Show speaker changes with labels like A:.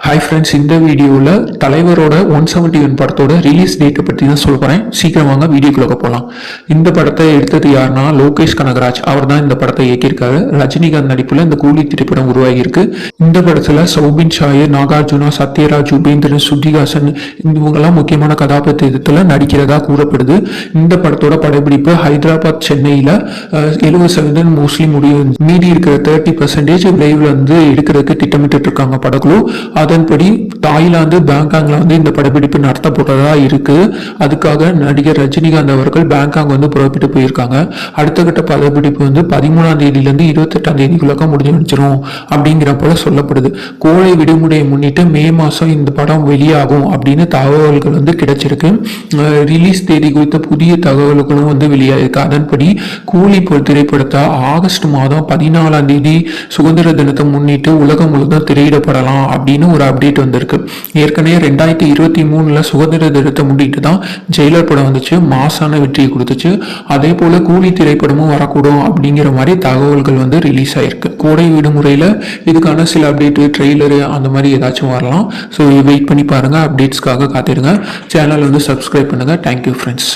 A: Hi friends, இந்த வீடியோவில் தலைவரோட 171 படத்தோட ரிலீஸ் டேட்டை பற்றி தான் சொல்ல போகிறேன். சீக்கிரம் வாங்க வீடியோக்குள்ள போகலாம். இந்த படத்தை எடுத்தது யாருன்னா லோகேஷ் கனகராஜ். அவர் தான் இந்த படத்தை இயக்கியிருக்காரு. ரஜினிகாந்த் நடிப்பில் இந்த கூலி திரைப்படம் உருவாகியிருக்கு. இந்த படத்தில் சௌபின் ஷாயர், நாகார்ஜுனா, சத்யராஜ், உபேந்திரன், சுஜிஹாசன் இவங்கெல்லாம் முக்கியமான கதாபாத்திரத்தில் நடிக்கிறதா கூறப்படுது. இந்த படத்தோட படப்பிடிப்பு ஹைதராபாத், சென்னையில் 70% மோஸ்ட்லி முடியும். மீதி இருக்கிற 30% விரைவில் எடுக்கிறதுக்கு திட்டமிட்டு இருக்காங்க படக்குழு. அதன்படி தாய்லாந்து, பேங்காக்ல இந்த படப்பிடிப்பு நடத்தப்பட்டதா இருக்கு. அதுக்காக நடிகர் ரஜினிகாந்த் அவர்கள் பேங்காக் புறப்பட்டு போயிருக்காங்க. அடுத்த கட்ட படப்பிடிப்பு 13ஆம் தேதியிலிருந்து 28ஆம் தேதிக்குள்ள முடிஞ்சிடும் அப்படிங்கிற போல சொல்லப்படுது. கோடை விடுமுறையை முன்னிட்டு மே மாசம் இந்த படம் வெளியாகும் அப்படின்னு தகவல்கள் கிடைச்சிருக்கு. ரிலீஸ் தேதி குறித்த புதிய தகவல்களும் வெளியாயிருக்கு. அதன்படி கூலி திரைப்படத்தை ஆகஸ்ட் மாதம் 14ஆம் தேதி சுதந்திர தினத்தை முன்னிட்டு உலகம் முழுவதும் திரையிடப்படலாம் அப்படின்னு ஒரு அப்டேட் வந்திருக்கு. ஏற்கனவே 2023 சுதந்திர தினத்தை முன்னிட்டு தான் ஜெயிலர் படம் வந்துச்சு, மாசான வெற்றியை கொடுத்துச்சு. அதே போல கூலி திரைப்படமும் வரக்கூடும் அப்படிங்கிற மாதிரி தகவல்கள் ரிலீஸ் ஆயிருக்கு. கோடை விடுமுறையில இதுக்கான சில அப்டேட், ட்ரெய்லரு அந்த மாதிரி ஏதாச்சும் வரலாம். ஸோ வெயிட் பண்ணி பாருங்க. அப்டேட்ஸ்க்காக காத்திருங்க. சேனல் சப்ஸ்கிரைப் பண்ணுங்க. Thank you friends.